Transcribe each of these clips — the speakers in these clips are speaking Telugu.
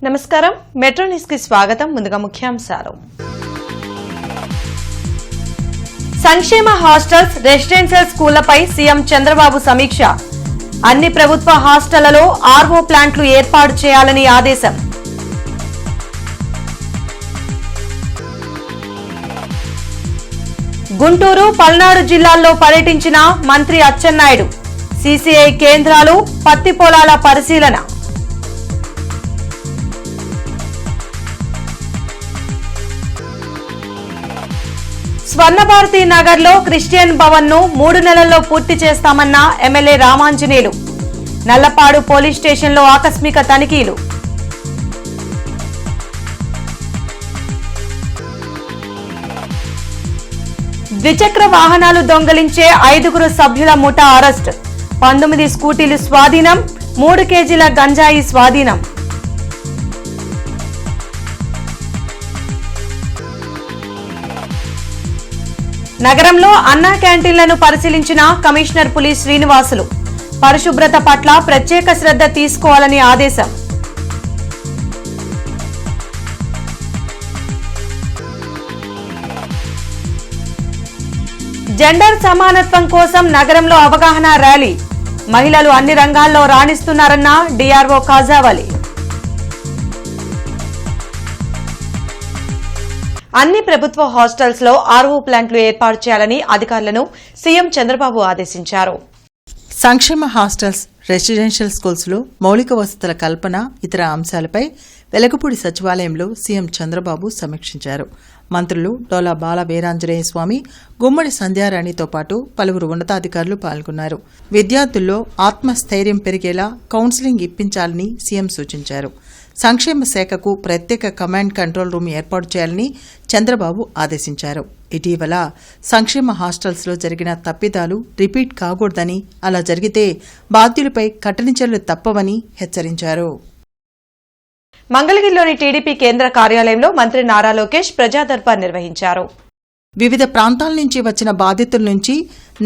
నమస్కారం మెట్రో న్యూస్ కి స్వాగతం. ముందుగా ముఖ్యాంశాలు. సంక్షేమ హాస్టల్స్, రెసిడెన్షియల్ స్కూళ్లపై సీఎం చంద్రబాబు సమీక్ష. అన్ని ప్రభుత్వ హాస్టళ్లలో ఆర్ఓ ప్లాంట్లు ఏర్పాటు చేయాలని ఆదేశం. గుంటూరు, పల్నాడు జిల్లాల్లో పర్యటించిన మంత్రి అచ్చెన్నాయుడు. సీసీఐ కేంద్రాలు, పత్తి పొలాల పరిశీలన. స్వర్ణభారతి నగర్ లో క్రిస్టియన్ భవన్ ను 3 నెలల్లో పూర్తి చేస్తామన్న MLA Ramanjaneyulu. Nallapadu police station లో ఆకస్మిక తనిఖీలు. ద్విచక్ర వాహనాలు దొంగలించే 5 సభ్యుల ముఠా అరెస్ట్. 19 స్కూటీలు స్వాధీనం, 3 కేజీల గంజాయి స్వాధీనం. నగరంలో అన్నా క్యాంటీన్లను పరిశీలించిన కమిషనర్ పులి శ్రీనివాసులు. పరిశుభ్రత పట్ల ప్రత్యేక శ్రద్ధ తీసుకోవాలని ఆదేశం. జెండర్ సమానత్వం కోసం నగరంలో అవగాహన ర్యాలీ. మహిళలు అన్ని రంగాల్లో రాణిస్తున్నారన్న డిఆర్ఓ కాజావలి. అన్ని ప్రభుత్వ హాస్టల్స్ లో ఆర్ఓ ప్లాంట్లు ఏర్పాటు చేయాలని అధికారులను సీఎం చంద్రబాబు ఆదేశించారు. సంక్షేమ హాస్టల్స్, రెసిడెన్షియల్ స్కూల్స్ లో మౌలిక వసతుల కల్పన, ఇతర అంశాలపై వెలగపూడి సచివాలయంలో సీఎం చంద్రబాబు సమీక్షించారు. మంత్రులు డోలా బాల వీరాంజనేయ స్వామి, గుమ్మడి సంధ్యారాణితో పాటు పలువురు ఉన్నతాధికారులు పాల్గొన్నారు. విద్యార్థుల్లో ఆత్మస్థైర్యం పెరిగేలా కౌన్సిలింగ్ ఇప్పించాలని సీఎం సూచించారు. సంక్షేమ శాఖకు ప్రత్యేక కమాండ్ కంట్రోల్ రూమ్ ఏర్పాటు చేయాలని చంద్రబాబు ఆదేశించారు. ఇటీవల సంక్షేమ హాస్టల్స్ లో జరిగిన తప్పిదాలు రిపీట్ కాకూడదని, అలా జరిగితే బాధ్యులపై కఠిన చర్యలు తప్పవని హెచ్చరించారు. మంగళగిరిలోని టీడీపీ కేంద్ర కార్యాలయంలో మంత్రి నారా లోకేష్ ప్రజా దర్బార్ నిర్వహించారు. వివిధ ప్రాంతాల నుంచి వచ్చిన బాధితుల నుంచి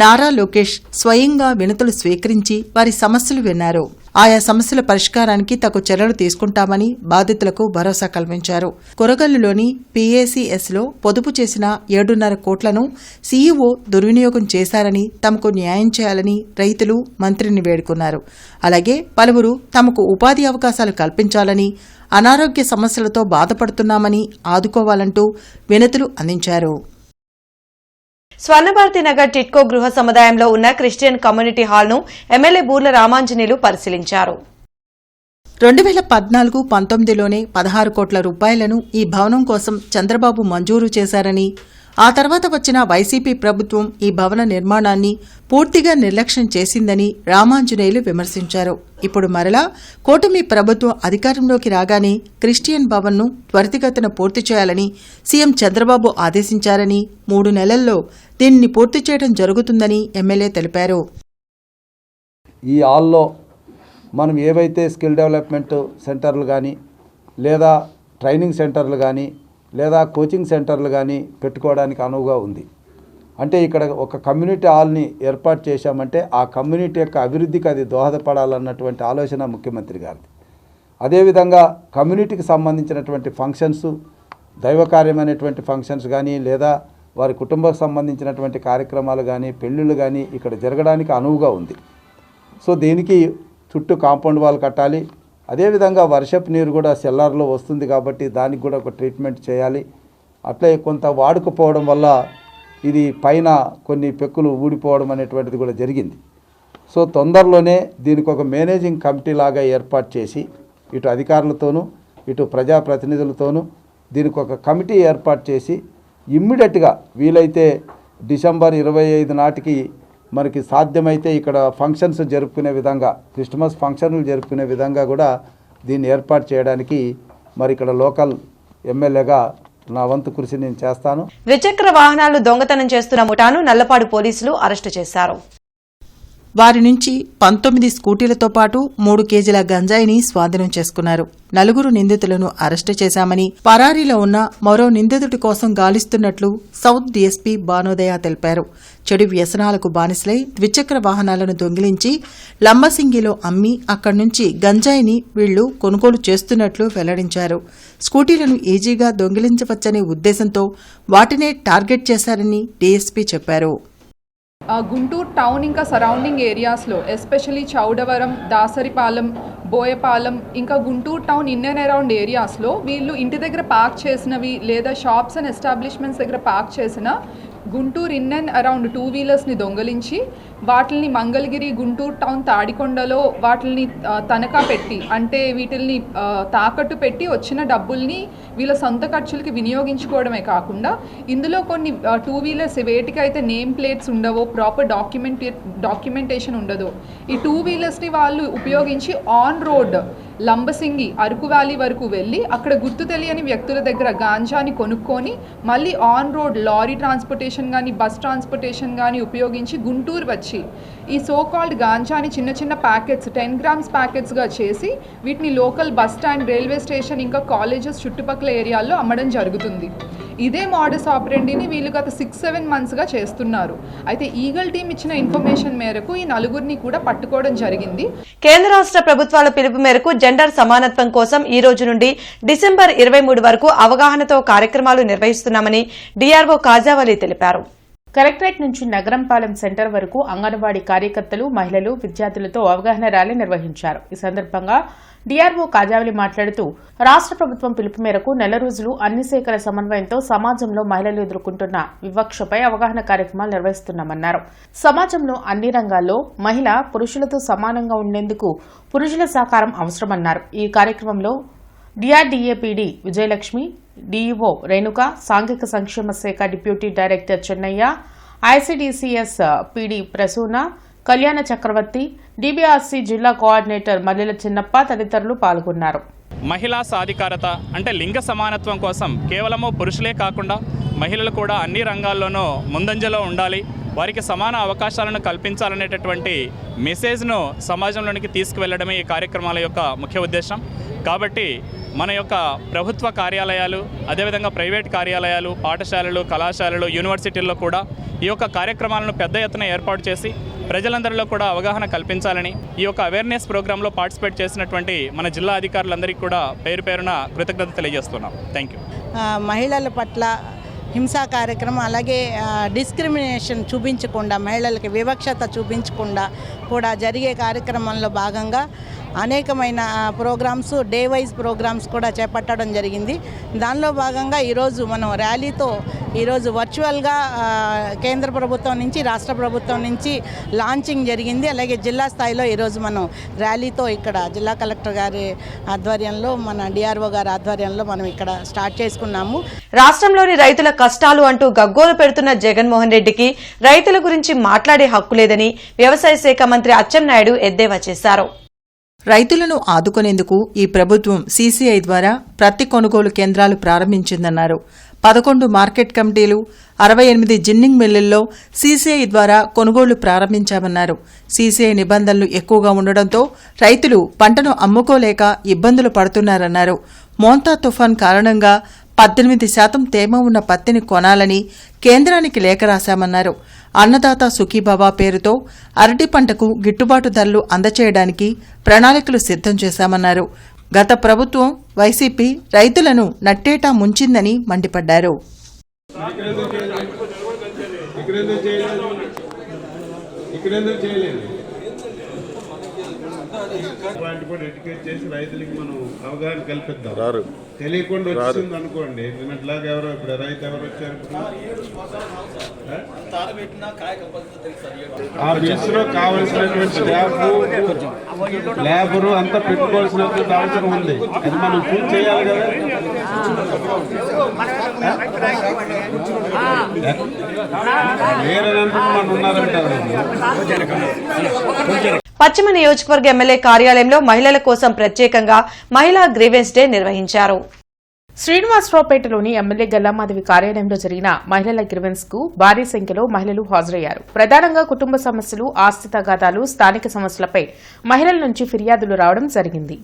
నారా లోకేష్ స్వయంగా వినతులు స్వీకరించి వారి సమస్యలు విన్నారు. ఆయా సమస్యల పరిష్కారానికి తగు చర్యలు తీసుకుంటామని బాధితులకు భరోసా కల్పించారు. కొరగల్లులోని పీఏసీఎస్ లో పొదుపు చేసిన 7.5 కోట్లను సీఈఓ దుర్వినియోగం చేశారని, తమకు న్యాయం చేయాలని రైతులు మంత్రిని వేడుకున్నారు. అలాగే పలువురు తమకు ఉపాధి అవకాశాలు కల్పించాలని, అనారోగ్య సమస్యలతో బాధపడుతున్నామని ఆదుకోవాలంటూ వినతులు అందించారు. స్వర్ణభారతి నగర్ టిట్కో గృహ సముదాయంలో ఉన్న క్రిస్టియన్ కమ్యూనిటీ హాల్ ను ఎమ్మెల్యే బూర్ల రామాంజనేయులు పరిశీలించారు. 2014-19లోనే 16 కోట్ల రూపాయలను ఈ భవనం కోసం చంద్రబాబు మంజూరు చేశారని, ఆ తర్వాత వచ్చిన వైసీపీ ప్రభుత్వం ఈ భవన నిర్మాణాన్ని పూర్తిగా నిర్లక్ష్యం చేసిందని రామాంజనేయులు విమర్శించారు. ఇప్పుడు మరలా కూటమి ప్రభుత్వం అధికారంలోకి రాగానే క్రిస్టియన్ భవన్ ను త్వరితగతిన పూర్తి చేయాలని సీఎం చంద్రబాబు ఆదేశించారని, 3 నెలల్లో దీనిని పూర్తి చేయడం జరుగుతుందని ఎమ్మెల్యే తెలిపారు. ఈ హాల్లో మనం ఏవైతే స్కిల్ డెవలప్మెంట్ సెంటర్లు కానీ, లేదా ట్రైనింగ్ సెంటర్లు కానీ, లేదా కోచింగ్ సెంటర్లు కానీ పెట్టుకోవడానికి అనువుగా ఉంది. అంటే ఇక్కడ ఒక కమ్యూనిటీ హాల్ని ఏర్పాటు చేశామంటే ఆ కమ్యూనిటీ యొక్క అభివృద్ధికి అది దోహదపడాలన్నటువంటి ఆలోచన ముఖ్యమంత్రి గారిది. అదేవిధంగా కమ్యూనిటీకి సంబంధించినటువంటి ఫంక్షన్స్, దైవకార్యమైనటువంటి ఫంక్షన్స్ కానీ, లేదా వారి కుటుంబకు సంబంధించినటువంటి కార్యక్రమాలు కానీ, పెళ్ళిళ్ళు కానీ ఇక్కడ జరగడానికి అనువుగా ఉంది. సో దీనికి చుట్టూ కాంపౌండ్ వాల్ కట్టాలి. అదేవిధంగా వర్షపు నీరు కూడా సెల్లార్లో వస్తుంది కాబట్టి దానికి కూడా ఒక ట్రీట్మెంట్ చేయాలి. అట్లే కొంత వాడుకపోవడం వల్ల ఇది పైన కొన్ని పెక్కులు ఊడిపోవడం అనేటువంటిది కూడా జరిగింది. సో తొందరలోనే దీనికి ఒక మేనేజింగ్ కమిటీ లాగా ఏర్పాటు చేసి, ఇటు అధికారులతోనూ ఇటు ప్రజాప్రతినిధులతోనూ దీనికి ఒక కమిటీ ఏర్పాటు చేసి ఇమ్మీడియట్గా వీలైతే డిసెంబర్ 25 నాటికి మనకి సాధ్యమైతే ఇక్కడ ఫంక్షన్స్ జరుపుకునే విధంగా, క్రిస్మస్ ఫంక్షన్లు జరుపుకునే విధంగా కూడా దీన్ని ఏర్పాటు చేయడానికి మరి ఇక్కడ లోకల్ ఎమ్మెల్యేగా నా వంతు కృషి నేను చేస్తాను. ద్విచక్ర వాహనాలు దొంగతనం చేస్తున్న ముఠాను నల్లపాడు పోలీసులు అరెస్టు చేశారు. వారి నుంచి 19 స్కూటీలతో పాటు 3 కేజీల గంజాయిని స్వాధీనం చేసుకున్నారు. 4 నిందితులను అరెస్టు చేశామని, పరారీలో ఉన్న మరో నిందితుడి కోసం గాలిస్తున్నట్లు సౌత్ డీఎస్పీ భానోదయ తెలిపారు. చెడు వ్యసనాలకు బానిసలై ద్విచక్ర వాహనాలను దొంగిలించి లంబసింగిలో అమ్మి అక్కడి నుంచి గంజాయిని వీళ్లు కొనుగోలు చేస్తున్నట్లు వెల్లడించారు. స్కూటీలను ఈజీగా దొంగిలించవచ్చనే ఉద్దేశంతో వాటినే టార్గెట్ చేశారని డీఎస్పీ చెప్పారు. గుంటూరు టౌన్ ఇంకా సరౌండింగ్ ఏరియాస్లో ఎస్పెషలీ చౌడవరం, దాసరిపాలెం, బోయపాలెం ఇంకా Guntur town in and around ఏరియాస్లో వీళ్ళు ఇంటి దగ్గర పార్క్ చేసినవి లేదా షాప్స్ అండ్ ఎస్టాబ్లిష్మెంట్స్ దగ్గర పార్క్ చేసిన గుంటూరు ఇన్ అండ్ అరౌండ్ 2 వీలర్స్ని దొంగలించి వాటిని మంగళగిరి, గుంటూరు టౌన్, తాడికొండలో వాటిని తనఖా పెట్టి అంటే వీటిల్ని తాకట్టు పెట్టి వచ్చిన డబ్బుల్ని వీళ్ళ సొంత ఖర్చులకి వినియోగించుకోవడమే కాకుండా ఇందులో కొన్ని 2 వీలర్స్ వేటికైతే నేమ్ ప్లేట్స్ ఉండవో, ప్రాపర్ డాక్యుమెంటేషన్ ఉండదో ఈ 2 వీలర్స్ని వాళ్ళు ఉపయోగించి on road Lambasingi, Araku valley వరకు వెళ్ళి అక్కడ గుర్తు తెలియని వ్యక్తుల దగ్గర గాంజాని కొనుక్కొని మళ్ళీ ఆన్ రోడ్ లారీ ట్రాన్స్పోర్టేషన్ కానీ బస్ ట్రాన్స్పోర్టేషన్ కానీ ఉపయోగించి గుంటూరు వచ్చి ఈ సో కాల్డ్ గాంజాని చిన్న చిన్న ప్యాకెట్స్ 10 గ్రామ్స్ ప్యాకెట్స్గా చేసి వీటిని local bus stand, railway station ఇంకా కాలేజెస్ చుట్టుపక్కల ఏరియాల్లో అమ్మడం జరుగుతుంది. ఇదే మోడస్ ఆపరెండిని వీళ్ళు గత 6-7 మంత్స్గా చేస్తున్నారు. అయితే ఈగల్ టీం ఇచ్చిన ఇన్ఫర్మేషన్ మేరకు ఈ 4గురిని కూడా పట్టుకోవడం జరిగింది. కేంద్ర రాష్ట్ర ప్రభుత్వాల పిలుపు మేరకు జెండర్ సమానత్వం కోసం ఈ రోజు నుండి డిసెంబర్ 23 వరకు అవగాహనతో కార్యక్రమాలు నిర్వహిస్తున్నామని డీఆర్ఓ కాజావలి తెలిపారు. కలెక్టరేట్ నుంచి నగరంపాలెం సెంటర్ వరకు అంగన్వాడీ కార్యకర్తలు, మహిళలు, విద్యార్థులతో అవగాహన ర్యాలీ నిర్వహించారు. ఈ సందర్భంగా డీఆర్ఓ కాజావలి మాట్లాడుతూ రాష్ట్ర ప్రభుత్వం పిలుపు మేరకు నెల రోజులు అన్ని శాఖల సమన్వయంతో సమాజంలో మహిళలు ఎదుర్కొంటున్న వివక్షపై అవగాహన కార్యక్రమాలు నిర్వహిస్తున్నామన్నారు. సమాజంలో అన్ని రంగాల్లో మహిళ పురుషులతో సమానంగా ఉండేందుకు పురుషుల సహకారం అవసరమన్నారు. ఈ కార్యక్రమంలో DRDA PD Vijayalakshmi, DEO Renuka, సాంఘిక సంక్షేమ శాఖ deputy director Chennaiah, ICDCS PD Prasuna, Kalyana Chakravarthi, డీబీఆర్సీ జిల్లా కోఆర్డినేటర్ మల్లెల చిన్నప్ప తదితరులు పాల్గొన్నారు. మహిళా సాధికారత అంటే లింగ సమానత్వం కోసం కేవలము పురుషులే కాకుండా మహిళలు కూడా అన్ని రంగాల్లోనూ ముందంజలో ఉండాలి, వారికి సమాన అవకాశాలను కల్పించాలనేటటువంటి మెసేజ్ను సమాజంలోనికి తీసుకువెళ్లడమే ఈ కార్యక్రమాల యొక్క ముఖ్య ఉద్దేశం. కాబట్టి మన యొక్క ప్రభుత్వ కార్యాలయాలు, అదేవిధంగా ప్రైవేట్ కార్యాలయాలు, పాఠశాలలు, కళాశాలలు, యూనివర్సిటీల్లో కూడా ఈ యొక్క కార్యక్రమాలను పెద్ద ఎత్తున ఏర్పాటు చేసి ప్రజలందరిలో కూడా అవగాహన కల్పించాలని ఈ యొక్క అవేర్నెస్ ప్రోగ్రాంలో పార్టిసిపేట్ చేసినటువంటి మన జిల్లా అధికారులందరికీ కూడా పేరు పేరున కృతజ్ఞత తెలియజేస్తున్నాం. Thank you. మహిళల పట్ల హింసా కార్యక్రమం, అలాగే డిస్క్రిమినేషన్ చూపించకుండా, మహిళలకి వివక్షత చూపించకుండా కూడా జరిగే కార్యక్రమంలో భాగంగా అనేకమైన ప్రోగ్రామ్స్, డే వైజ్ ప్రోగ్రామ్స్ కూడా చేపట్టడం జరిగింది. దానిలో భాగంగా ఈరోజు మనం ర్యాలీతో ఈరోజు వర్చువల్గా కేంద్ర ప్రభుత్వం నుంచి, రాష్ట్ర ప్రభుత్వం నుంచి లాంచింగ్ జరిగింది. అలాగే జిల్లా స్థాయిలో ఈరోజు మనం ర్యాలీతో ఇక్కడ జిల్లా కలెక్టర్ గారి ఆధ్వర్యంలో, మన డిఆర్ఓ గారి ఆధ్వర్యంలో మనం ఇక్కడ స్టార్ట్ చేసుకున్నాము. రాష్ట్రంలోని రైతుల కష్టాలు అంటూ గగ్గోలు పెడుతున్న జగన్మోహన్ రెడ్డికి రైతుల గురించి మాట్లాడే హక్కు లేదని వ్యవసాయ శాఖ మంత్రి అచ్చెన్నాయుడు ఎద్దేవా చేశారు. రైతులను ఆదుకునేందుకు ఈ ప్రభుత్వం సీసీఐ ద్వారా ప్రతి కొనుగోలు కేంద్రాలు ప్రారంభించిందన్నారు. 11 మార్కెట్ కమిటీలు, 68 జిన్నింగ్ మిల్లుల్లో సీసీఐ ద్వారా కొనుగోళ్లు ప్రారంభించామన్నారు. సీసీఐ నిబంధనలు ఎక్కువగా ఉండడంతో రైతులు పంటను అమ్ముకోలేక ఇబ్బందులు పడుతున్నారన్నారు. మోంతా తుఫాన్ కారణంగా 18% తేమ ఉన్న పత్తిని కొనాలని కేంద్రానికి లేఖ రాశామన్నారు. అన్నదాత సుఖీబాబా పేరుతో అరటి పంటకు గిట్టుబాటు ధరలు అందచేయడానికి ప్రణాళికలు సిద్ధం చేశామన్నారు. గత ప్రభుత్వం వైసీపీ రైతులను నట్టేటా ముంచిందని మండిపడ్డారు. ఎడ్యుకేట్ చేసి రైతులకి మనం అవగాహన కల్పిద్దాం. తెలియకుండా వచ్చింది అనుకోండి, నిన్నట్లాగా ఎవరో ఇప్పుడు రైతు ఎవరు వచ్చారు, ఆ బిల్స్ లో కావాల్సినటువంటి స్టాఫ్, లేబరు అంతా పెట్టుకోవాల్సినటువంటి అవసరం ఉంది. అది మనం పూర్తి చేయాలి కదా. వేరేనంటే మనం ఉన్నారంటారు. పశ్చిమ నియోజకవర్గ ఎమ్మెల్యే కార్యాలయంలో మహిళల కోసం ప్రత్యేకంగా మహిళా గ్రీవెన్స్ డే నిర్వహించారు. శ్రీనివాసరావుపేటలోని ఎమ్మెల్యే గల్లామాధవి కార్యాలయంలో జరిగిన మహిళల గ్రివెన్స్ కు భారీ సంఖ్యలో మహిళలు హాజరయ్యారు. ప్రధానంగా కుటుంబ సమస్యలు, ఆస్తి తగాదాలు, స్థానిక సమస్యలపై మహిళల నుంచి ఫిర్యాదులు రావడం జరిగింది.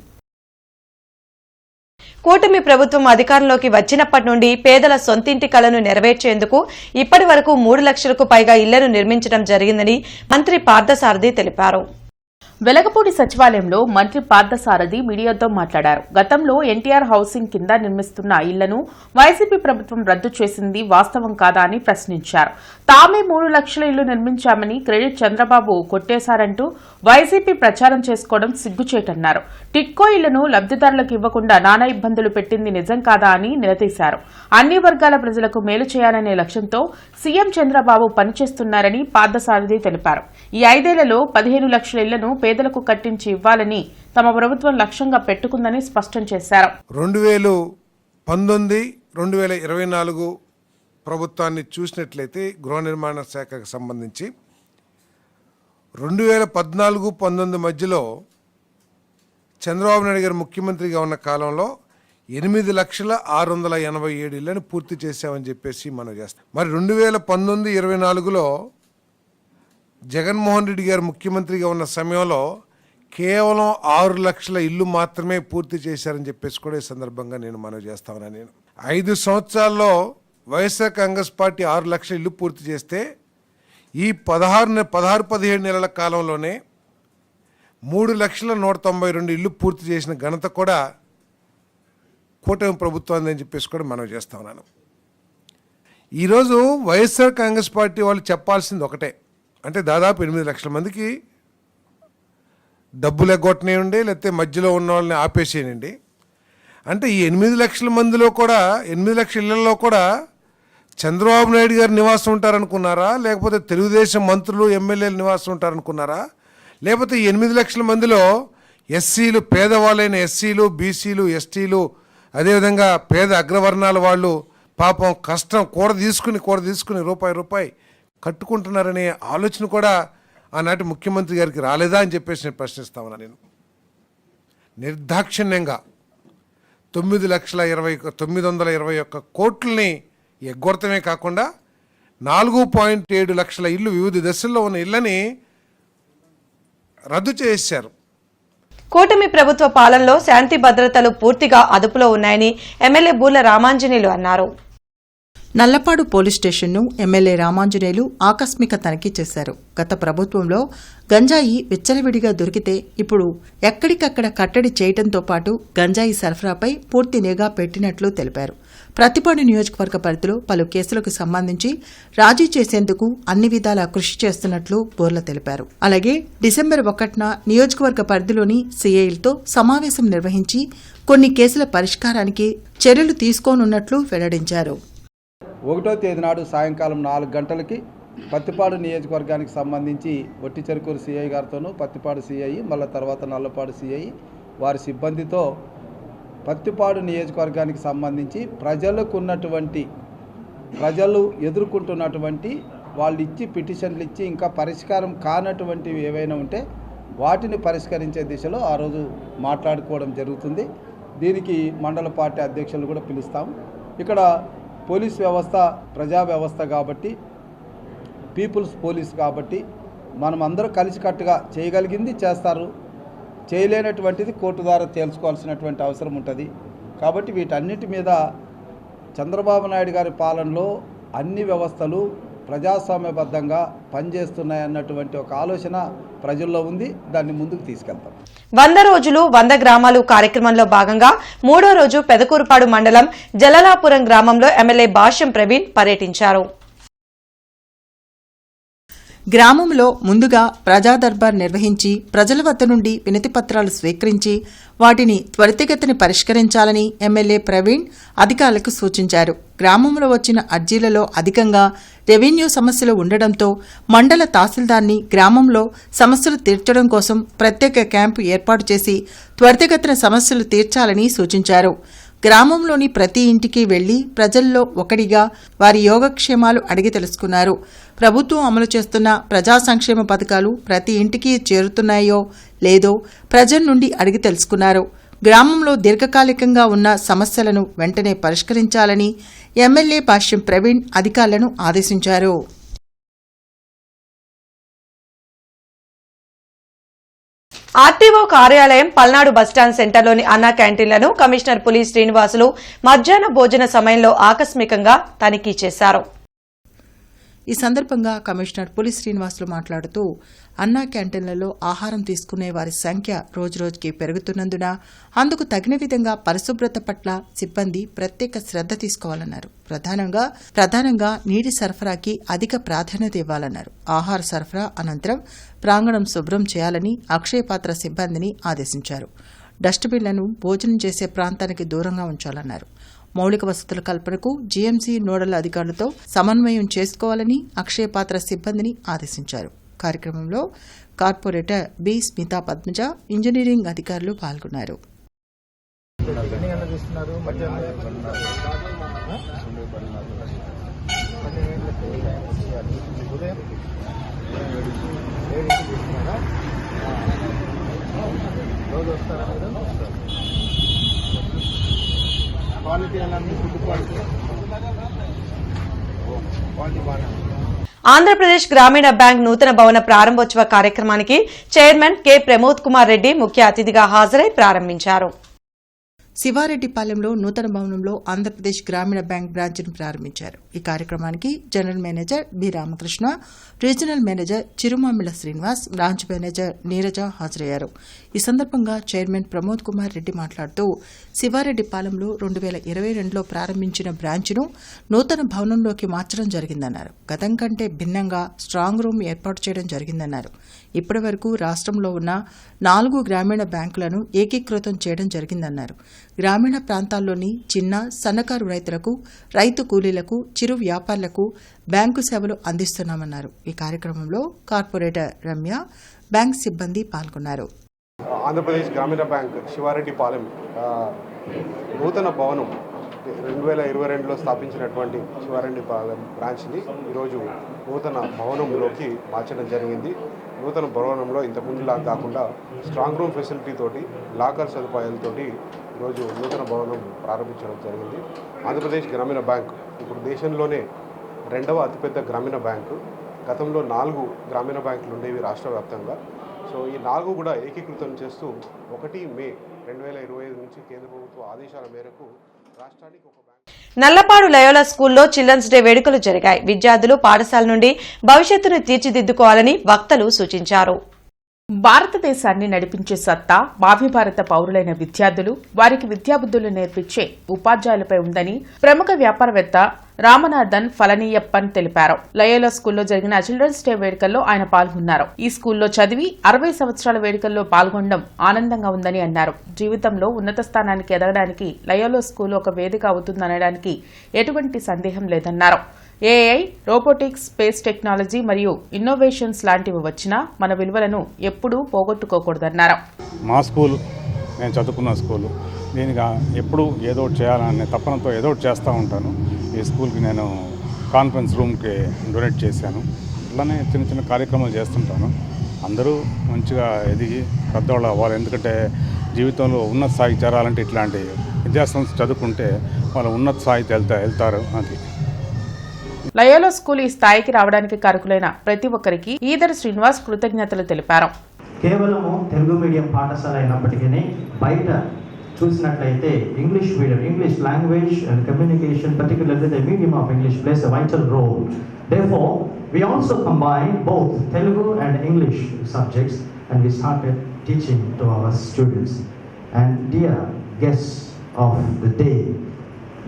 కూటమి ప్రభుత్వం అధికారంలోకి వచ్చినప్పటి నుండి పేదల సొంతింటి కలను నెరవేర్చేందుకు ఇప్పటి వరకు 3 లక్షలకు పైగా ఇళ్లను నిర్మించడం జరిగిందని మంత్రి పార్థసారథి తెలిపారు. వెలగపూడి సచివాలయంలో మంత్రి పార్థసారథి మీడియాతో మాట్లాడారు. గతంలో ఎన్టీఆర్ హౌసింగ్ కింద నిర్మిస్తున్న ఇళ్లను వైసీపీ ప్రభుత్వం రద్దు చేసింది వాస్తవం కాదా అని ప్రశ్నించారు. తామే 3 లక్షల ఇళ్లు నిర్మించామని క్రెడిట్ చంద్రబాబు కొట్టేశారంటూ వైసీపీ ప్రచారం చేసుకోవడం సిగ్గుచేటన్నారు. టిట్కో ఇళ్లను లబ్దిదారులకు ఇవ్వకుండా నానా ఇబ్బందులు పెట్టింది నిజం కాదా అని నిలదీశారు. అన్ని వర్గాల ప్రజలకు మేలు చేయాలనే లక్ష్యంతో సీఎం చంద్రబాబు పనిచేస్తున్నారని పార్థసారథి తెలిపారు. ఈ 5 ఏళ్లలో 15 లక్షల ఇళ్లను పేదలకు కట్టించి ఇవ్వాలని తమ ప్రభుత్వం లక్ష్యంగా పెట్టుకుందని స్పష్టం చేశారు. 2019-2024 ప్రభుత్వాన్ని చూసినట్లయితే గృహ నిర్మాణ శాఖకు సంబంధించి 2014-19 మధ్యలో చంద్రబాబు నాయుడు గారు ముఖ్యమంత్రిగా ఉన్న కాలంలో 8,687,000 ఇళ్లను పూర్తి చేశామని చెప్పేసి మనం చేస్తాం. మరి 2019-24లో జగన్మోహన్ రెడ్డి గారు ముఖ్యమంత్రిగా ఉన్న సమయంలో కేవలం 6 లక్షల ఇల్లు మాత్రమే పూర్తి చేశారని చెప్పేసి కూడా ఈ సందర్భంగా నేను మనవి చేస్తా ఉన్నాను. నేను 5 సంవత్సరాల్లో వైఎస్ఆర్ కాంగ్రెస్ పార్టీ 6 లక్షల ఇల్లు పూర్తి చేస్తే ఈ 16-17 నెలల కాలంలోనే 3,192,000 ఇల్లు పూర్తి చేసిన ఘనత కూడా కూటమి ప్రభుత్వం అని చెప్పేసి కూడా మనవి చేస్తా ఉన్నాను. ఈరోజు వైఎస్ఆర్ కాంగ్రెస్ పార్టీ వాళ్ళు చెప్పాల్సింది ఒకటే, అంటే దాదాపు 8 లక్షల మందికి డబ్బులు ఎగ్గొట్టనేయండి, లేకపోతే మధ్యలో ఉన్న వాళ్ళని ఆపేసేయండి. అంటే ఈ 8 లక్షల మందిలో కూడా 8 లక్షల ఇళ్లలో కూడా చంద్రబాబు నాయుడు గారు నివాసం ఉంటారనుకున్నారా, లేకపోతే తెలుగుదేశం మంత్రులు ఎమ్మెల్యేలు నివాసం ఉంటారనుకున్నారా, లేకపోతే ఈ 8 లక్షల మందిలో ఎస్సీలు, పేదవాళ్ళైన ఎస్సీలు, బీసీలు, ఎస్టీలు, అదేవిధంగా పేద అగ్రవర్ణాల వాళ్ళు పాపం కష్టం కూడ తీసుకుని రూపాయి కట్టుకుంటున్నారనే ఆలోచన కూడా ఆనాటి ముఖ్యమంత్రి గారికి రాలేదా అని చెప్పేసి నేను ప్రశ్నిస్తా ఉన్నా. నేను నిర్దాక్షిణ్యంగా 921 కోట్లని ఎగ్గొడతమే కాకుండా 4.7 లక్షల ఇల్లు వివిధ దశల్లో ఉన్న ఇళ్లని రద్దు చేశారు. కూటమి ప్రభుత్వ పాలనలో శాంతి భద్రతలు పూర్తిగా అదుపులో ఉన్నాయని ఎమ్మెల్యే బూర్ల రామాంజనేయులు అన్నారు. నల్లపాడు పోలీస్ స్టేషన్ను ఎమ్మెల్యే రామాంజనేయులు ఆకస్మిక తనిఖీ చేశారు. గత ప్రభుత్వంలో గంజాయి విచ్చలవిడిగా దొరికితే ఇప్పుడు ఎక్కడికక్కడ కట్టడి చేయడంతో పాటు గంజాయి సరఫరాపై పూర్తి నిఘా పెట్టినట్లు తెలిపారు. ప్రతిపాడు నియోజకవర్గ పరిధిలో పలు కేసులకు సంబంధించి రాజీ చేసేందుకు అన్ని విధాలా కృషి చేస్తున్నట్లు బోర్ల తెలిపారు. అలాగే డిసెంబర్ 1న నియోజకవర్గ పరిధిలోని సీఐలతో సమావేశం నిర్వహించి కొన్ని కేసుల పరిష్కారానికి చర్యలు తీసుకోనున్నట్లు వెల్లడించారు. 1వ తేదీ నాడు సాయంకాలం 4 గంటలకి పత్తిపాడు నియోజకవర్గానికి సంబంధించి వట్టి చెరుకూరు సిఐ గారితోనూ, పత్తిపాడు సిఐ, మళ్ళీ తర్వాత నల్లపాడు సిఐ వారి సిబ్బందితో పత్తిపాడు నియోజకవర్గానికి సంబంధించి ప్రజలు ఎదుర్కొంటున్నటువంటి వాళ్ళు ఇచ్చి పిటిషన్లు ఇచ్చి ఇంకా పరిష్కారం కానటువంటివి ఏవైనా ఉంటే వాటిని పరిష్కరించే దిశలో ఆ రోజు మాట్లాడుకోవడం జరుగుతుంది. దీనికి మండల పార్టీ అధ్యక్షులు కూడా పిలుస్తాం. ఇక్కడ పోలీస్ వ్యవస్థ ప్రజా వ్యవస్థ కాబట్టి, పీపుల్స్ పోలీస్ కాబట్టి మనం అందరూ కలిసికట్టుగా చేయగలిగింది చేస్తారు, చేయలేనటువంటిది కోర్టు ద్వారా తేల్చుకోవాల్సినటువంటి అవసరం ఉంటుంది. కాబట్టి వీటన్నిటి మీద చంద్రబాబు నాయుడు గారి పాలనలో అన్ని వ్యవస్థలు ప్రజాస్వామ్యబద్ధంగా పనిచేస్తున్నాయన్నటువంటి ఒక ఆలోచన ప్రజల్లో ఉంది. దాన్ని ముందుకు తీసుకెళ్తాం. 100 రోజులు 100 గ్రామాలు కార్యక్రమంలో భాగంగా 3వ రోజు పెదకూరుపాడు మండలం జలలాపురం గ్రామంలో ఎమ్మెల్యే భాష్యం ప్రవీణ్ పర్యటించారు. గ్రామంలో ముందుగా ప్రజా దర్బార్ నిర్వహించి ప్రజల వద్ద నుండి వినతిపత్రాలు స్వీకరించి వాటిని త్వరితగతిని పరిష్కరించాలని ఎమ్మెల్యే ప్రవీణ్ అధికారులకు సూచించారు. గ్రామంలో వచ్చిన అర్జీలలో అధికంగా రెవెన్యూ సమస్యలు ఉండడంతో మండల తహసీల్దార్ని గ్రామంలో సమస్యలు తీర్చడం కోసం ప్రత్యేక క్యాంపు ఏర్పాటు చేసి త్వరితగతిన సమస్యలు తీర్చాలని సూచించారు. గ్రామంలోని ప్రతి ఇంటికి వెళ్లి ప్రజల్లో ఒకడిగా వారి యోగక్షేమాలు అడిగి తెలుసుకున్నారు. ప్రభుత్వం అమలు చేస్తున్న ప్రజా సంక్షేమ పథకాలు ప్రతి ఇంటికి చేరుతున్నాయో లేదో ప్రజల నుండి అడిగి తెలుసుకున్నారు. గ్రామంలో దీర్ఘకాలికంగా ఉన్న సమస్యలను వెంటనే పరిష్కరించాలని ఎమ్మెల్యే భాష్యం ప్రవీణ్ అధికారులను ఆదేశించారు. ఆర్టీఓ కార్యాలయం పల్నాడు బస్టాండ్ సెంటర్లోని అన్నా క్యాంటీన్లను కమిషనర్ పులి శ్రీనివాసులు మధ్యాహ్న భోజన సమయంలో ఆకస్మికంగా తనిఖీ చేశారు. ఈ సందర్భంగా కమిషనర్ పులి శ్రీనివాసులు మాట్లాడుతూ అన్నా క్యాంటీన్లలో ఆహారం తీసుకునే వారి సంఖ్య రోజురోజుకి పెరుగుతున్నందున అందుకు తగిన విధంగా పరిశుభ్రత పట్ల సిబ్బంది ప్రత్యేక శ్రద్ధ తీసుకోవాలన్నారు. ప్రధానంగా నీటి సరఫరాకి అధిక ప్రాధాన్యత ఇవ్వాలన్నారు. ఆహార సరఫరా అనంతరం ప్రాంగణం శుభ్రం చేయాలని అక్షయపాత్ర సిబ్బందిని ఆదేశించారు. డస్ట్బిన్లను భోజనం చేసే ప్రాంతానికి దూరంగా ఉంచాలన్నారు. మౌలిక వసతుల కల్పనకు జీఎంసీ నోడల్ అధికారులతో సమన్వయం చేసుకోవాలని అక్షయపాత్ర సిబ్బందిని ఆదేశించారు. కార్యక్రమంలో corporator B Smitha Padmaja, engineering అధికారులు పాల్గొన్నారు. ఆంధ్రప్రదేశ్ గ్రామీణ బ్యాంక్ నూతన భవన ప్రారంభోత్సవ కార్యక్రమానికి చైర్మన్ కె ప్రమోద్ కుమార్ రెడ్డి ముఖ్య అతిథిగా హాజరై ప్రారంభించారు. శివారెడ్డిపాలెంలో నూతన భవనంలో ఆంధ్రప్రదేశ్ గ్రామీణ బ్యాంక్ బ్రాంచ్ను ప్రారంభించారు. ఈ కార్యక్రమానికి general manager B Ramakrishna, regional manager Chirumamilla Srinivas, branch manager Neeraja హాజరయ్యారు. ఈ సందర్భంగా చైర్మన్ ప్రమోద్ కుమార్ రెడ్డి మాట్లాడుతూ శివారెడ్డిపాలెంలో 2022లో ప్రారంభించిన బ్రాంచ్ను నూతన భవనంలోకి మార్చడం జరిగిందన్నారు. గతం కంటే భిన్నంగా స్ట్రాంగ్ రూమ్ ఏర్పాటు చేయడం జరిగిందన్నారు. ఇప్పటి వరకు రాష్ట్రంలో ఉన్న 4 గ్రామీణ బ్యాంకులను ఏకీకృతం చేయడం జరిగిందన్నారు. గ్రామీణ ప్రాంతాల్లోని చిన్న సన్నకారు రైతులకు, రైతు కూలీలకు, చిరు వ్యాపారులకు బ్యాంకు సేవలు అందిస్తున్నామన్నారు. ఈ కార్యక్రమంలో కార్పొరేటర్ రమ్య, బ్యాంక్ సిబ్బంది పాల్గొన్నారు. ఆంధ్రప్రదేశ్ గ్రామీణ బ్యాంక్ శివారెడ్డిపాలెం నూతన భవనం 2022లో స్థాపించినటువంటి శివారెడ్డిపాలెం బ్రాంచ్ని ఈరోజు నూతన భవనంలోకి మార్చడం జరిగింది. నూతన భవనంలో ఇంతకుముందులా కాకుండా స్ట్రాంగ్ రూమ్ ఫెసిలిటీ తోటి, లాకర్ సదుపాయాలతోటి ఈరోజు నూతన భవనం ప్రారంభించడం జరిగింది. ఆంధ్రప్రదేశ్ గ్రామీణ బ్యాంక్ ఇప్పుడు దేశంలోనే 2వ అతిపెద్ద గ్రామీణ బ్యాంకు. గతంలో 4 గ్రామీణ బ్యాంకులు ఉండేవి రాష్ట్ర వ్యాప్తంగా. సో ఈ 4 కూడా ఏకీకృతం చేస్తూ 1 మే 2025 నుంచి కేంద్ర ప్రభుత్వ ఆదేశాల మేరకు రాష్ట్రానికి ఒక నల్లపాడు లయోలా స్కూల్లో చిల్డ్రన్స్ డే వేడుకలు జరిగాయి. విద్యార్థులు పాఠశాల నుండి భవిష్యత్తును తీర్చిదిద్దుకోవాలని వక్తలు సూచించారు. భారతదేశాన్ని నడిపించే సత్తా భావి భారత పౌరులైన విద్యార్థులు, వారికి విద్యాబుద్ధులు నేర్పించే ఉపాధ్యాయులపై ఉందని ప్రముఖ వ్యాపారవేత్త రామనాథన్ ఫలనీయప్పన్ తెలిపారు. లయోలా స్కూల్లో జరిగిన చిల్డ్రన్స్ డే వేడుకల్లో ఆయన పాల్గొన్నారు. ఈ స్కూల్లో చదివి 60 సంవత్సరాల వేడుకల్లో పాల్గొనడం ఆనందంగా ఉందని అన్నారు. జీవితంలో ఉన్నత స్థానానికి ఎదగడానికి లయోలా స్కూల్ ఒక వేదిక అవుతుందనడానికి ఎటువంటి సందేహం లేదన్నారు. ఏఐ, రోబోటిక్స్, స్పేస్ టెక్నాలజీ మరియు ఇన్నోవేషన్స్ లాంటివి వచ్చినా మన విలువలను ఎప్పుడూ పోగొట్టుకోకూడదన్నారు. మా స్కూల్, నేను చదువుకున్న స్కూలు, దీనికి ఎప్పుడు ఏదో ఒకటి చేయాలనే తపనతో ఏదో ఒకటి చేస్తూ ఉంటాను. ఈ స్కూల్కి నేను కాన్ఫరెన్స్ రూమ్కి డొనేట్ చేశాను. ఇట్లానే చిన్న చిన్న కార్యక్రమాలు చేస్తుంటాను. అందరూ మంచిగా ఎదిగి పెద్దవాళ్ళు అవ్వాలి. ఎందుకంటే జీవితంలో ఉన్నత స్థాయికి చేరాలంటే ఇట్లాంటి విద్యాసంస్థ చదువుకుంటే వాళ్ళు ఉన్నత స్థాయికి వెళ్తారు. అది లయోలా స్కూల్ ఈ స్థాయికి రావడానికి కారకులైన ప్రతి ఒక్కరికి ఈదర్ శ్రీనివాస్ కృతజ్ఞతలు తెలిపారు. కేవలము తెలుగు మీడియం పాఠశాల అయినప్పటికీ బయట చూసినట్లయితే English medium, English language and communication, particularly the medium of English plays a vital role. Therefore, we also combine both Telugu and English subjects and we started teaching to our students. And dear guests of the day,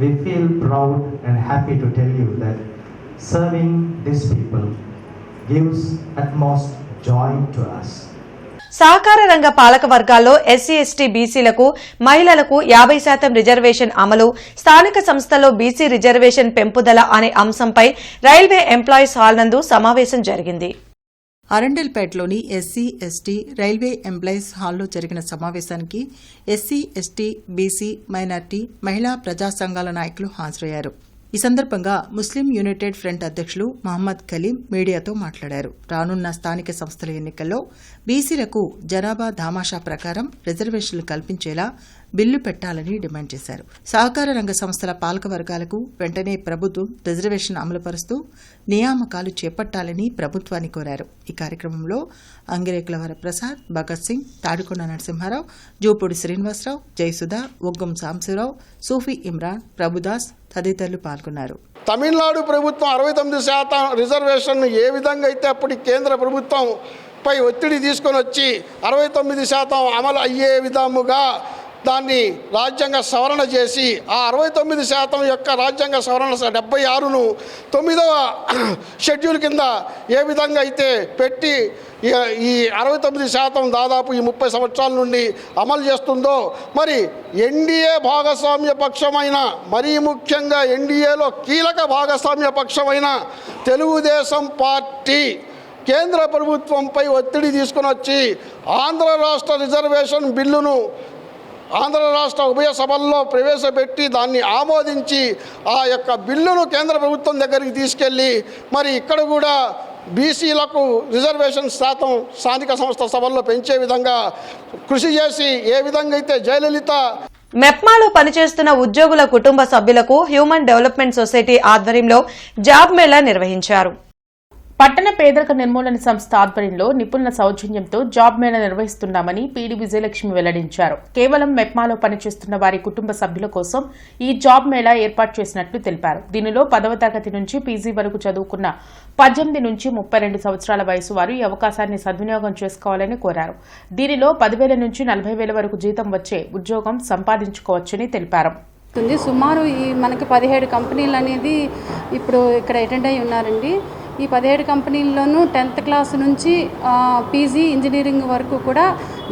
we feel proud and happy to tell you that serving these people gives utmost joy to us. సహకార రంగ పాలక వర్గాల్లో ఎస్సీ, ఎస్టీ, బీసీలకు, మహిళలకు 50% రిజర్వేషన్ అమలు, స్థానిక సంస్థల్లో బీసీ రిజర్వేషన్ పెంపుదల అనే అంశంపై రైల్వే ఎంప్లాయీస్ హాల్ నందు సమావేశం జరిగింది. అరండల్పేటలోని ఎస్సీ, ఎస్టీ, రైల్వే ఎంప్లాయీస్ హాల్లో జరిగిన సమావేశానికి ఎస్సీ, ఎస్టీ, బీసీ, మైనార్టీ, మహిళా ప్రజా సంఘాల నాయకులు హాజరయ్యారు. ఈ సందర్భంగా ముస్లిం యునైటెడ్ ఫ్రంట్ అధ్యక్షులు మహమ్మద్ కలీం మీడియాతో మాట్లాడారు. రానున్న స్థానిక సంస్థల ఎన్నికల్లో బీసీలకు జనాభా దామాషా ప్రకారం రిజర్వేషన్లు కల్పించేలా బిల్లు పెట్టాలని డిమాండ్ చేశారు. సహకార రంగ సంస్థల పాలక వర్గాలకు వెంటనే ప్రభుత్వం రిజర్వేషన్ అమలుపరుస్తూ నియామకాలు చేపట్టాలని ప్రభుత్వాన్ని కోరారు. ఈ కార్యక్రమంలో అంగిరేకుల వరప్రసాద్, భగత్ సింగ్, తాడికొండ నరసింహారావు, జూపూడి శ్రీనివాసరావు, జయసుధ, ఒగ్గం సాంబశివరావు, సూఫీ ఇమ్రాన్, ప్రభుదాస్ తదితరులు పాల్గొన్నారు. తమిళనాడు ప్రభుత్వం 69% రిజర్వేషన్ ఏ విధంగా అయితే అప్పటి కేంద్ర ప్రభుత్వం పై ఒత్తిడి తీసుకొని వచ్చి 69% అమలు అయ్యే విధముగా దాన్ని రాజ్యాంగ సవరణ చేసి ఆ 69% యొక్క రాజ్యాంగ సవరణ 76ను 9వ షెడ్యూల్ కింద ఏ విధంగా అయితే పెట్టి ఈ 69% దాదాపు ఈ 30 సంవత్సరాల నుండి అమలు చేస్తుందో, మరి ఎన్డీఏ భాగస్వామ్య పక్షమైన, మరీ ముఖ్యంగా ఎన్డీఏలో కీలక భాగస్వామ్య పక్షమైన తెలుగుదేశం పార్టీ కేంద్ర ప్రభుత్వంపై ఒత్తిడి తీసుకుని వచ్చి ఆంధ్ర రాష్ట్ర రిజర్వేషన్ బిల్లును ఆంధ్ర రాష్ట్ర ఉభయ సభల్లో ప్రవేశపెట్టి దాన్ని ఆమోదించి ఆ యొక్క బిల్లును కేంద్ర ప్రభుత్వం దగ్గరికి తీసుకెళ్ళి మరి ఇక్కడ కూడా బీసీలకు రిజర్వేషన్ శాతం స్థానిక సంస్థ సభల్లో పెంచే విధంగా కృషి చేసి ఏ విధంగా అయితే జయలలిత మెప్మాలో పనిచేస్తున్న ఉద్యోగుల కుటుంబ సభ్యులకు హ్యూమన్ డెవలప్మెంట్ సొసైటీ ఆధ్వర్యంలో జాబ్ మేళా నిర్వహించారు. పట్టణ పేదరిక నిర్మూలన సంస్థ ఆధ్వర్యంలో నిపుణుల సౌజన్యంతో జాబ్ మేళా నిర్వహిస్తున్నామని పీడీ విజయలక్ష్మి వెల్లడించారు. కేవలం మెప్మాలో పనిచేస్తున్న వారి కుటుంబ సభ్యుల కోసం ఈ జాబ్ మేళా ఏర్పాటు చేసినట్లు తెలిపారు. దీనిలో 10వ తరగతి నుంచి పీజీ వరకు చదువుకున్న 18 నుంచి 32 సంవత్సరాల వయసు వారు ఈ అవకాశాన్ని సద్వినియోగం చేసుకోవాలని కోరారు. దీనిలో 10,000 నుంచి 40,000 వరకు జీతం వచ్చే ఉద్యోగం సంపాదించుకోవచ్చని తెలిపారు. సుమారు మనకి 17 కంపెనీలు అనేది ఇప్పుడు ఇక్కడ అటెండ్ అయి ఉన్నారండి. ఈ 17 కంపెనీల్లోనూ 10th క్లాస్ నుంచి పీజీ ఇంజనీరింగ్ వరకు కూడా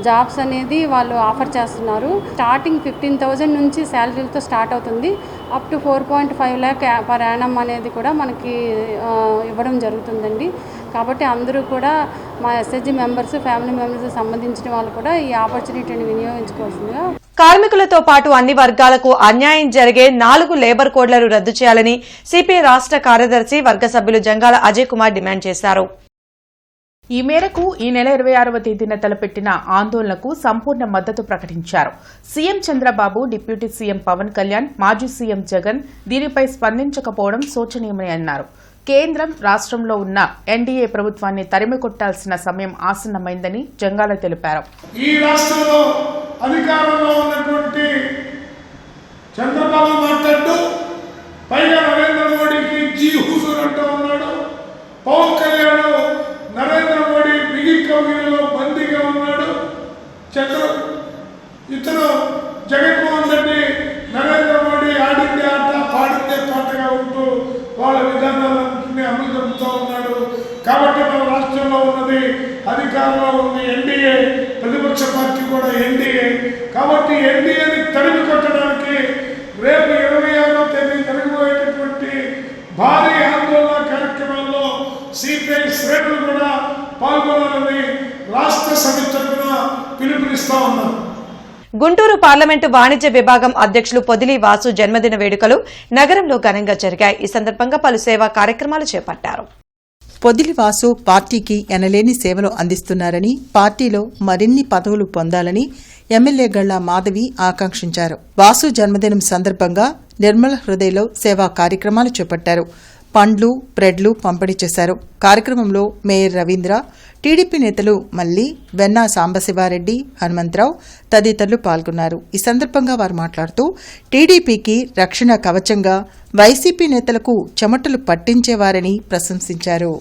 జాబ్స్ అనేది వాళ్ళు ఆఫర్ చేస్తున్నారు. స్టార్టింగ్ 15,000 నుంచి శాలరీలతో స్టార్ట్ అవుతుంది. Up to 4.5 lakh per annum అనేది కూడా మనకి ఇవ్వడం జరుగుతుందండి. కాబట్టి అందరూ కూడా మా ఎస్ఎస్జి మెంబర్స్, ఫ్యామిలీ మెంబర్స్ సంబంధించిన వాళ్ళు కూడా ఈ ఆపర్చునిటీని వినియోగించుకోవాల్సిందిగా. కార్మికులతో పాటు అన్ని వర్గాలకు అన్యాయం జరిగే 4 లేబర్ కోడ్లను రద్దు చేయాలని సిపిఐ రాష్ట్ర కార్యదర్శి వర్గ సభ్యులు జంగాల అజయ్ కుమార్ డిమాండ్ చేశారు. ఈ మేరకు ఈ నెల 26వ తేదీన తలపెట్టిన ఆందోళనకు సంపూర్ణ మద్దతు ప్రకటించారు. CM Chandrababu, deputy CM Pawan Kalyan, మాజీ సీఎం జగన్ దీనిపై స్పందించకపోవడం శోచనీయమని అన్నారు. కేంద్రం, రాష్ట్రంలో ఉన్న ఎన్డీఏ ప్రభుత్వాన్ని తరిమికొట్టాల్సిన సమయం ఆసన్నమైందని జంగాల తెలిపారు. ఈ రాష్ట్రంలో అధికారంలో ఉన్నటువంటి చంద్రబాబు మాట్లాడుతూ పైగా నరేంద్ర మోడీకి జీ హుజూర్ అంటూ ఉన్నాడు. పవన్ కళ్యాణ్ నరేంద్ర మోడీ బిగి కౌగిలిలో బందీగా ఉన్నాడు. ఇతను జగన్మోహన్ రెడ్డి నరేంద్ర మోడీ ఆడిందే ఆట, పాడిందే పాటగా ఉంటూ వాళ్ళ విధానాలన్నింటినీ అమలు జరుపుతూ ఉన్నాడు. కాబట్టి మన రాష్ట్రంలో ఉన్నది అధికారంలో ఉంది ఎన్డీఏ, ప్రతిపక్ష పార్టీ కూడా ఎన్డీఏ. కాబట్టి ఎన్డీఏని తరిమి కొట్టడానికి రేపు 26వ తేదీ జరగబోయేటటువంటి భారీ ఆందోళన కార్యక్రమాల్లో సిపిఐ శ్రేణులు కూడా పాల్గొనాలని రాష్ట్ర సమితి తరఫున పిలుపునిస్తా ఉన్నారు. గుంటూరు పార్లమెంటు వాణిజ్య విభాగం అధ్యక్షులు పొదిలి వాసు జన్మదిన వేడుకలు నగరంలో ఘనంగా జరిగాయి. ఈ సందర్భంగా పలు సేవా కార్యక్రమాలు చేపట్టారు. పొదిలి వాసు పార్టీకి ఎనలేని సేవలు అందిస్తున్నారని, పార్టీలో మరిన్ని పదవులు పొందాలని ఎమ్మెల్యే గళ్లా మాధవి ఆకాంక్షించారు. వాసు జన్మదినం సందర్భంగా నిర్మల హృదయలో సేవా కార్యక్రమాలు చేపట్టారు. పండ్లు, బ్రెడ్లు పంపిణీ చేశారు. కార్యక్రమంలో మేయర్ రవీంద్ర, టీడీపీ నేతలు మల్లి, వెన్నా సాంబశివారెడ్డి, హనుమంతరావు తదితరులు పాల్గొన్నారు. ఈ సందర్భంగా వారు మాట్లాడుతూ టీడీపీకి రక్షణ కవచంగా వైసీపీ నేతలకు చెమటలు పట్టించేవారని ప్రశంసించారు.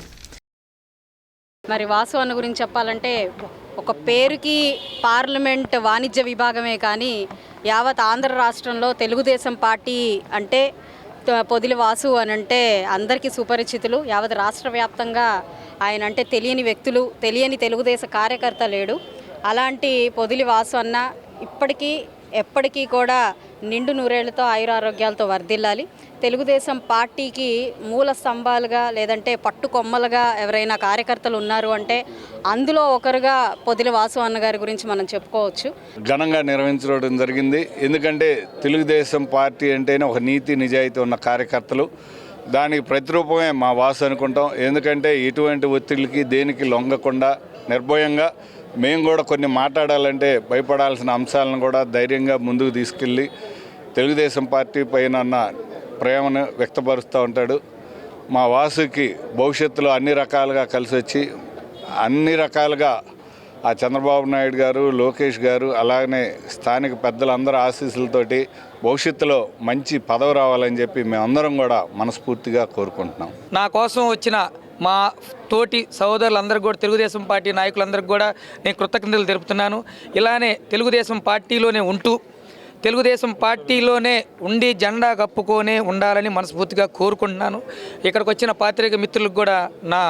మరి వాసు అన్న గురించి చెప్పాలంటే ఒక పేరుకి పార్లమెంట్ వాణిజ్య విభాగమే కానీ యావత్ ఆంధ్ర రాష్ట్రంలో తెలుగుదేశం పార్టీ అంటే పొదిలి వాసు అని అంటే అందరికీ సుపరిచితులు. యావత్ రాష్ట్ర వ్యాప్తంగా ఆయన అంటే తెలియని వ్యక్తులు, తెలియని తెలుగుదేశ కార్యకర్త లేడు. అలాంటి పొదిలి వాసు అన్న ఇప్పటికీ ఎప్పటికీ కూడా నిండు నూరేళ్లతో ఆయురారోగ్యాలతో వర్ధిల్లాలి. తెలుగుదేశం పార్టీకి మూల స్తంభాలుగా లేదంటే పట్టుకొమ్మలుగా ఎవరైనా కార్యకర్తలు ఉన్నారు అంటే అందులో ఒకరుగా పొదిలి వాసు అన్న గారి గురించి మనం చెప్పుకోవచ్చు. ఘనంగా నిర్వహించడం జరిగింది. ఎందుకంటే తెలుగుదేశం పార్టీ అంటేనే ఒక నీతి నిజాయితీ ఉన్న కార్యకర్తలు. దానికి ప్రతిరూపమే మా వాసు అనుకుంటాం. ఎందుకంటే ఎటువంటి ఒత్తిడికి దేనికి లొంగకుండా నిర్భయంగా మేము కూడా కొన్ని మాట్లాడాలంటే భయపడాల్సిన అంశాలను కూడా ధైర్యంగా ముందుకు తీసుకెళ్ళి తెలుగుదేశం పార్టీ పైన ఉన్న ప్రేమను వ్యక్తపరుస్తూ ఉంటాడు. మా వాసుకి భవిష్యత్తులో అన్ని రకాలుగా కలిసి వచ్చి అన్ని రకాలుగా ఆ చంద్రబాబు నాయుడు గారు, లోకేష్ గారు, అలాగనే స్థానిక పెద్దలందరూ ఆశీస్సులతోటి భవిష్యత్తులో మంచి పదవి రావాలని చెప్పి మేమందరం కూడా మనస్ఫూర్తిగా కోరుకుంటున్నాం. నా కోసం వచ్చిన మా తోటి సహోదరులందరికీ కూడా, తెలుగుదేశం పార్టీ నాయకులందరికీ కూడా నేను కృతజ్ఞతలు తెలుపుతున్నాను. ఇలానే తెలుగుదేశం పార్టీలోనే ఉంటూ తెలుగుదేశం పార్టీలోనే ఉండి జెండా కప్పుకొనే ఉండాలని మనస్ఫూర్తిగా కోరుకుంటున్నాను. ఇక్కడికి వచ్చిన పాత్రికేయ మిత్రులకు కూడా నా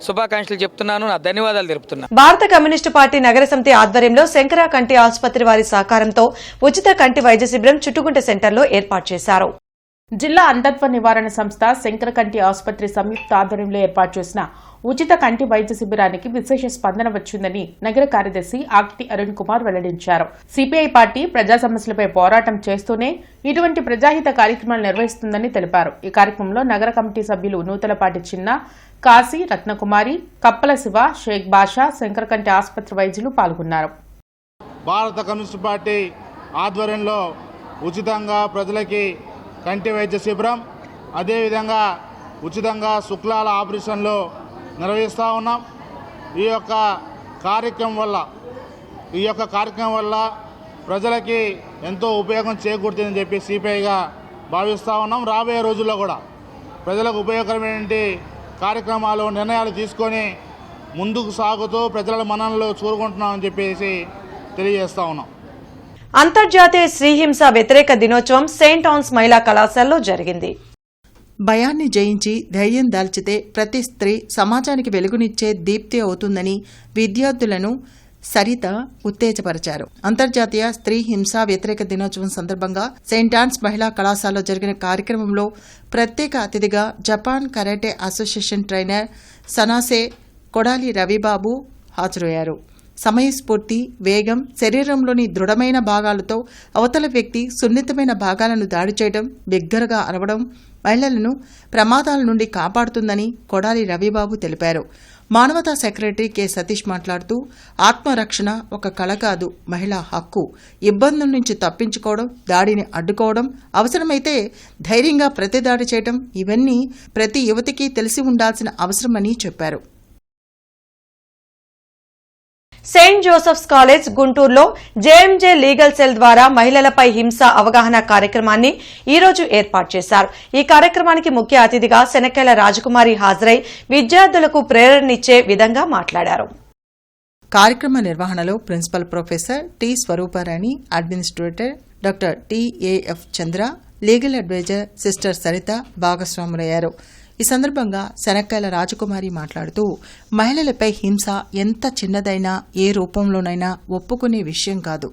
శుభాకాంక్షలు చెప్తున్నాను, నా ధన్యవాదాలు తెలుపుతున్నాను. భారత కమ్యూనిస్టు పార్టీ నగర సమితి ఆధ్వర్యంలో శంకర కంటి ఆసుపత్రి వారి సహకారంతో ఉచిత కంటి వైద్య శిబిరం చుట్టుగుంట సెంటర్లో ఏర్పాటు చేశారు. జిల్లా అంధత్వ నివారణ సంస్థ శంకర కంటి ఆసుపత్రి సంయుక్త ఆధ్వర్యంలో ఏర్పాటు చేసిన ఉచిత కంటి వైద్య శిబిరానికి విశేష స్పందన వచ్చిందని నగర కార్యదర్శి ఆకిటి అరుణ్ కుమార్ వెల్లడించారు. సిపిఐ పార్టీ ప్రజా సమస్యలపై పోరాటం చేస్తూనే ఇటువంటి ప్రజాహిత కార్యక్రమాలు నిర్వహిస్తుందని తెలిపారు. ఈ కార్యక్రమంలో నగర కమిటీ సభ్యులు నూతలపాటి చిన్న, కాశీ, రత్నకుమారి, కప్పల శివ, షేక్ బాషా, శంకర కంటి ఆసుపత్రి వైద్యులు పాల్గొన్నారు. భారత కమ్యూనిస్టు పార్టీ ఆధ్వర్యంలో ఉచితంగా ప్రజలకి కంటి వైద్య శిబిరం, అదేవిధంగా ఉచితంగా శుక్లాల ఆపరేషన్లు నిర్వహిస్తూ ఉన్నాం. ఈ యొక్క కార్యక్రమం వల్ల ప్రజలకి ఎంతో ఉపయోగం చేకూరుతుందని చెప్పి సిపిఐగా భావిస్తూ ఉన్నాం. రాబోయే రోజుల్లో కూడా ప్రజలకు ఉపయోగకరమైన కార్యక్రమాలు, నిర్ణయాలు తీసుకొని ముందుకు సాగుతూ ప్రజల మన్ననలు చూరుకుంటున్నామని చెప్పేసి తెలియజేస్తూ ఉన్నాం. అంతర్జాతీయ స్త్రీహింస వ్యతిరేక దినోత్సవం సెయింట్ ఆన్స్ మహిళా కళాశాలలో జరిగింది. భయాన్ని జయించి ధైర్యం దాల్చితే ప్రతి స్త్రీ సమాజానికి వెలుగునిచ్చే దీప్తి అవుతుందని విద్యార్థులను సరిత ఉత్తేజపరిచారు. అంతర్జాతీయ స్త్రీ హింసా వ్యతిరేక దినోత్సవం సందర్భంగా సెయింట్ ఆన్స్ మహిళా కళాశాలలో జరిగిన కార్యక్రమంలో ప్రత్యేక అతిథిగా Japan karate association trainer sensei Kodali Ravibabu హాజరయ్యారు. సమయస్ఫూర్తి, వేగం, శరీరంలోని దృఢమైన భాగాలతో అవతల వ్యక్తి సున్నితమైన భాగాలను దాడి చేయడం, బిగ్గరగా అరవడం మహిళలను ప్రమాదాల నుండి కాపాడుతుందని కొడాలి రవిబాబు తెలిపారు. మానవతా సెక్రటరీ కె సతీష్ మాట్లాడుతూ, ఆత్మరక్షణ ఒక కళ కాదు, మహిళా హక్కు. ఇబ్బందుల నుంచి తప్పించుకోవడం, దాడిని అడ్డుకోవడం, అవసరమైతే ధైర్యంగా ప్రతిదాడి చేయడం, ఇవన్నీ ప్రతి యువతికి తెలిసి ఉండాల్సిన అవసరమని చెప్పారు. సెయింట్ జోసెఫ్స్ కాలేజ్ గుంటూరులో జేఎంజే లీగల్ సెల్ ద్వారా మహిళలపై హింస అవగాహన కార్యక్రమాన్ని ఈ రోజు ఏర్పాటు చేశారు. ఈ కార్యక్రమానికి ముఖ్య అతిథిగా శనక్కేల రాజకుమారి హాజరై విద్యార్థులకు ప్రేరణనిచ్చే విధంగా మాట్లాడారు. కార్యక్రమ నిర్వహణలో principal professor T Swaruparani, administrator doctor TAF Chandra, legal adviser sister Saritha భాగస్వాములయ్యారు. ఈ సందర్భంగా శనక్కేల రాజకుమారి మాట్లాడుతూ, మహిళలపై హింస ఎంత చిన్నదైనా ఏ రూపంలోనైనా ఒప్పుకునే విషయం కాదు.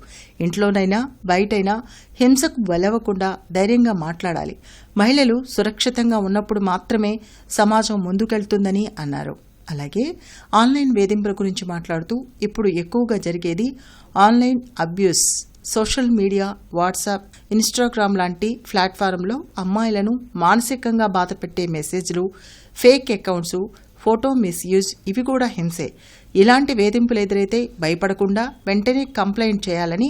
ఇంట్లోనైనా బయటైనా హింసకు బలవకుండా ధైర్యంగా మాట్లాడాలి. మహిళలు సురక్షితంగా ఉన్నప్పుడు మాత్రమే సమాజం ముందుకెళ్తుందని అన్నారు. అలాగే ఆన్లైన్ వేధింపుల గురించి మాట్లాడుతూ, ఇప్పుడు ఎక్కువగా జరిగేది online abuse. Social media, WhatsApp, Instagram లాంటి ప్లాట్ఫారంలో అమ్మాయిలను మానసికంగా బాధపెట్టే మెసేజ్లు, ఫేక్ అకౌంట్స్, ఫోటో మిస్యూజ్ ఇవి కూడా హింసే. ఇలాంటి వేధింపులు ఎదురైతే భయపడకుండా వెంటనే కంప్లైంట్ చేయాలని,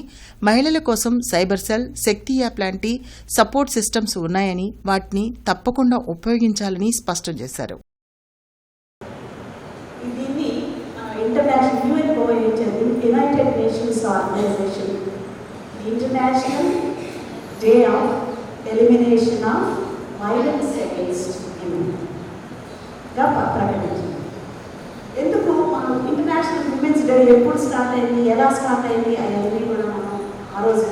మహిళల కోసం సైబర్ సెల్, శక్తి యాప్ లాంటి సపోర్ట్ సిస్టమ్స్ ఉన్నాయని వాటిని తప్పకుండా ఉపయోగించాలని స్పష్టం చేశారు. International Day of Elimination of Violence Against Women గా ప్రకటించింది. ఎందుకు మనం ఇంటర్నేషనల్ విమెన్స్ డే ఎప్పుడు స్టార్ట్ అయింది, ఎలా స్టార్ట్ అయింది అవన్నీ కూడా మనం ఆ రోజు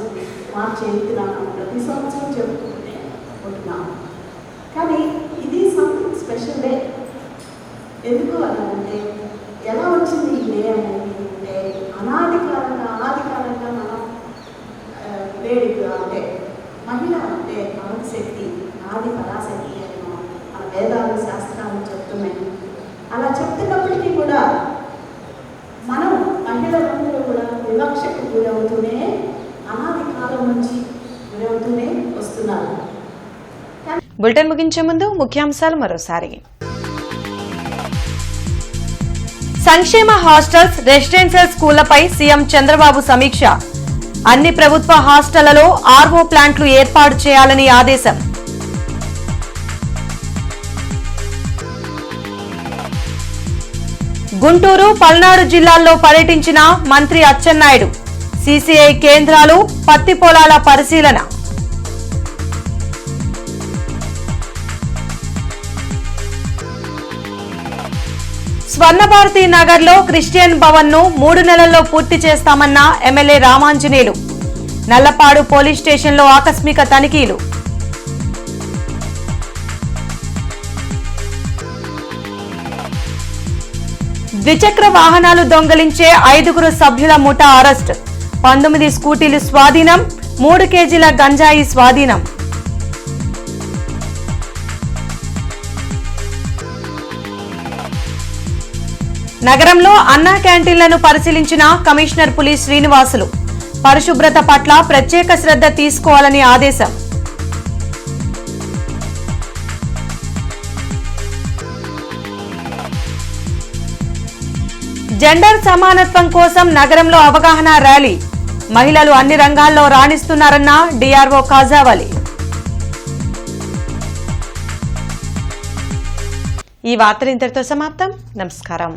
మార్చి 8న ప్రతి సంవత్సరం చెప్పుకుంటే ఉంటున్నాం. కానీ ఇది సంథింగ్ స్పెషల్ డే. ఎందుకు అంటే ఎలా వచ్చింది ఈ డే అనేది అంటే అనాది కాలంగా మనం వేడిక అంటే మహిళ అంటే ఆదిశక్తి, ఆది పరాశక్తి అని మన వేదాలు, శాస్త్రాలు చెప్తున్నాయి. అలా చెప్తున్నప్పటికీ కూడా మనం మహిళలందరూ కూడా వివక్షకు గురవుతూనే అనాది కాలం నుంచి గురవుతూనే వస్తున్నారు. బులెటిన్ ముగించే ముందు ముఖ్యాంశాలు మరోసారి. సంక్షేమ హాస్టల్స్, రెసిడెన్షియల్ స్కూళ్లపై సీఎం చంద్రబాబు సమీక్ష. అన్ని ప్రభుత్వ హాస్టళ్లలో ఆర్ఓ ప్లాంట్లు ఏర్పాటు చేయాలని ఆదేశం. గుంటూరు, పల్నాడు జిల్లాల్లో పర్యటించిన మంత్రి అచ్చెన్నాయుడు. సీసీఐ కేంద్రాలు, పత్తి పొలాల పరిశీలన. స్వర్ణభారతి నగర్లో క్రిస్టియన్ భవన్ ను 3 నెలల్లో పూర్తి చేస్తామన్న ఎమ్మెల్యే రామాంజనేయులు. నల్లపాడు పోలీస్ స్టేషన్లో ఆకస్మిక తనిఖీలు. ద్విచక్ర వాహనాలు దొంగలించే 5 సభ్యుల ముఠా అరెస్ట్. 19 స్కూటీలు స్వాధీనం, 3 కేజీల గంజాయి స్వాధీనం. నగరంలో అన్నా క్యాంటీన్లను పరిశీలించిన కమిషనర్ పులి శ్రీనివాసులు. పరిశుభ్రత పట్ల ప్రత్యేక శ్రద్ధ తీసుకోవాలని ఆదేశం. జెండర్ సమానత్వం కోసం నగరంలో అవగాహన ర్యాలీ. మహిళలు అన్ని రంగాల్లో రాణిస్తున్నారన్న డిఆర్ఓ కాజావలి. ఈ వార్తలు ఇంతటితో సమాప్తం. నమస్కారం.